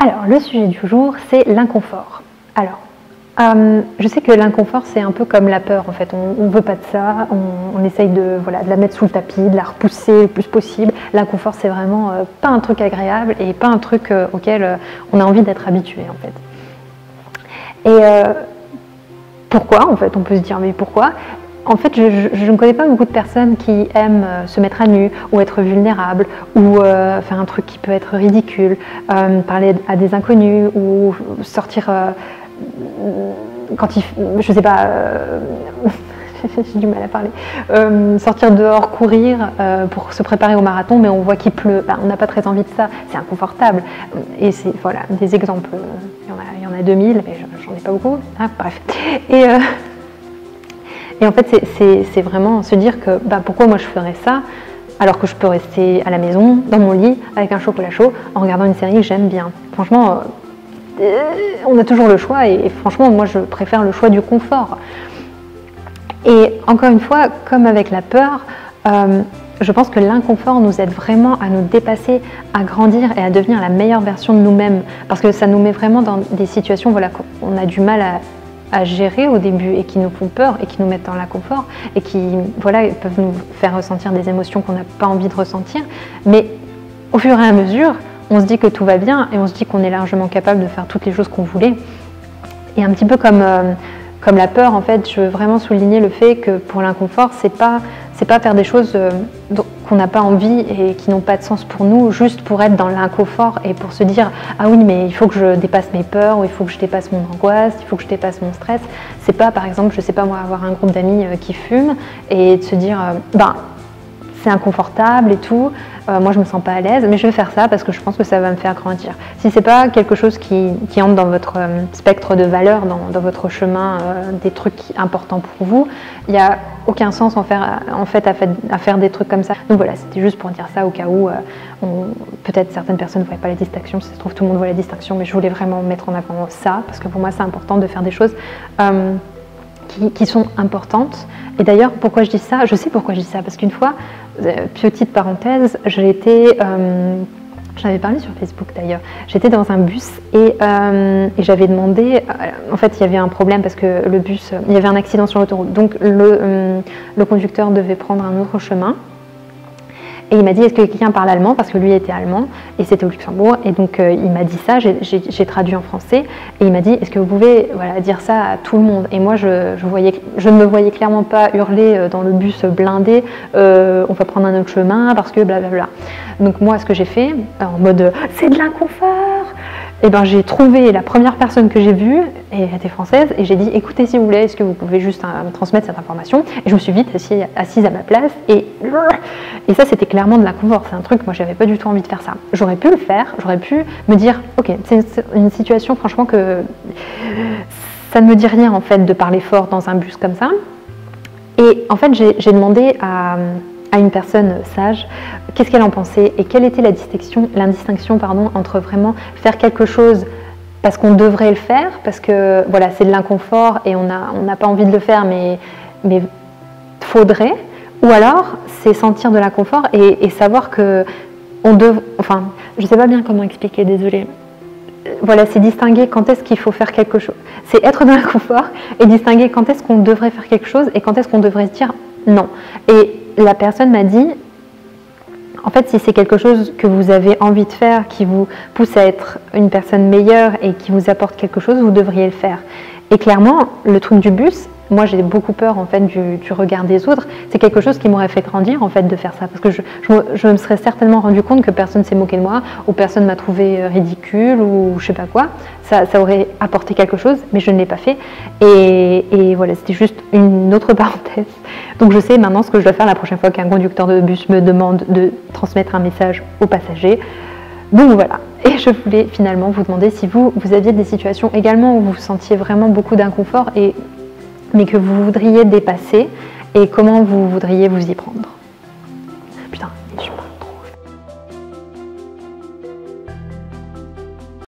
Alors, le sujet du jour, c'est l'inconfort. Alors, je sais que l'inconfort, c'est un peu comme la peur, en fait. On ne veut pas de ça, on essaye de la mettre sous le tapis, de la repousser le plus possible. L'inconfort, c'est vraiment pas un truc agréable et pas un truc auquel on a envie d'être habitué, en fait. Et pourquoi, en fait, on peut se dire, mais pourquoi ? En fait, je ne connais pas beaucoup de personnes qui aiment se mettre à nu ou être vulnérable ou faire un truc qui peut être ridicule, parler à des inconnus ou sortir quand il... Je sais pas... j'ai du mal à parler. Sortir dehors, courir pour se préparer au marathon, mais on voit qu'il pleut. Ben, on n'a pas très envie de ça. C'est inconfortable. Et c'est voilà, des exemples. Il y en a 2000, mais j'en ai pas beaucoup. Ah, bref. Et en fait, c'est vraiment se dire que bah, pourquoi moi je ferais ça alors que je peux rester à la maison, dans mon lit, avec un chocolat chaud, en regardant une série que j'aime bien. Franchement, on a toujours le choix et franchement, moi je préfère le choix du confort. Et encore une fois, comme avec la peur, je pense que l'inconfort nous aide vraiment à nous dépasser, à grandir et à devenir la meilleure version de nous-mêmes. Parce que ça nous met vraiment dans des situations qu'on a du mal à gérer au début et qui nous font peur et qui nous mettent dans l'inconfort et qui peuvent nous faire ressentir des émotions qu'on n'a pas envie de ressentir. Mais au fur et à mesure, on se dit que tout va bien et on se dit qu'on est largement capable de faire toutes les choses qu'on voulait. Et un petit peu comme la peur, en fait, je veux vraiment souligner le fait que pour l'inconfort, c'est pas faire des choses qu'on n'a pas envie et qui n'ont pas de sens pour nous, juste pour être dans l'inconfort et pour se dire « Ah oui, mais il faut que je dépasse mes peurs, ou il faut que je dépasse mon angoisse, il faut que je dépasse mon stress. » C'est pas, par exemple, je sais pas moi, avoir un groupe d'amis qui fument et de se dire c'est inconfortable et tout, moi je me sens pas à l'aise, mais je vais faire ça parce que je pense que ça va me faire grandir. Si c'est pas quelque chose qui entre dans votre spectre de valeurs, dans votre chemin des trucs importants pour vous, il n'y a aucun sens à faire des trucs comme ça. Donc voilà, c'était juste pour dire ça au cas où peut-être certaines personnes ne voient pas la distinction, si ça se trouve tout le monde voit la distinction, mais je voulais vraiment mettre en avant ça, parce que pour moi c'est important de faire des choses qui sont importantes. Et d'ailleurs, pourquoi je dis ça ? Je sais pourquoi je dis ça, parce qu'une fois, petite parenthèse, j'avais parlé sur Facebook d'ailleurs, j'étais dans un bus et j'avais demandé, en fait il y avait un problème parce que le bus, il y avait un accident sur l'autoroute, donc le conducteur devait prendre un autre chemin. Et il m'a dit, est-ce que quelqu'un parle allemand? Parce que lui était allemand et c'était au Luxembourg. Et donc il m'a dit ça, j'ai traduit en français. Et il m'a dit, est-ce que vous pouvez dire ça à tout le monde? Et moi, je ne me voyais clairement pas hurler dans le bus blindé, on va prendre un autre chemin parce que blablabla. Donc moi, ce que j'ai fait, en mode, c'est de l'inconfort, et ben j'ai trouvé la première personne que j'ai vue, et elle était française, et j'ai dit, écoutez s'il vous plaît, est-ce que vous pouvez juste me transmettre cette information? Et je me suis vite assise à ma place, et ça c'était clairement de l'inconfort, c'est un truc, moi j'avais pas du tout envie de faire ça. J'aurais pu le faire, j'aurais pu me dire, ok, c'est une situation franchement que ça ne me dit rien en fait de parler fort dans un bus comme ça. Et en fait j'ai demandé à une personne sage qu'est-ce qu'elle en pensait et quelle était l'indistinction entre vraiment faire quelque chose parce qu'on devrait le faire, parce que voilà, c'est de l'inconfort et on n'a pas envie de le faire, mais faudrait, ou alors c'est sentir de l'inconfort et savoir que enfin, je sais pas bien comment expliquer, désolée. Voilà, c'est distinguer quand est-ce qu'il faut faire quelque chose. C'est être dans l'inconfort et distinguer quand est-ce qu'on devrait faire quelque chose et quand est-ce qu'on devrait se dire non. Et la personne m'a dit, en fait, si c'est quelque chose que vous avez envie de faire, qui vous pousse à être une personne meilleure et qui vous apporte quelque chose, vous devriez le faire. Et clairement, le truc du bus, moi j'ai beaucoup peur en fait du regard des autres, c'est quelque chose qui m'aurait fait grandir en fait de faire ça, parce que je me serais certainement rendu compte que personne s'est moqué de moi, ou personne m'a trouvé ridicule, ou je sais pas quoi, ça aurait apporté quelque chose, mais je ne l'ai pas fait, et voilà, c'était juste une autre parenthèse. Donc je sais maintenant ce que je dois faire la prochaine fois qu'un conducteur de bus me demande de transmettre un message aux passagers. Donc voilà, et je voulais finalement vous demander si vous aviez des situations également où vous sentiez vraiment beaucoup d'inconfort mais que vous voudriez dépasser et comment vous voudriez vous y prendre.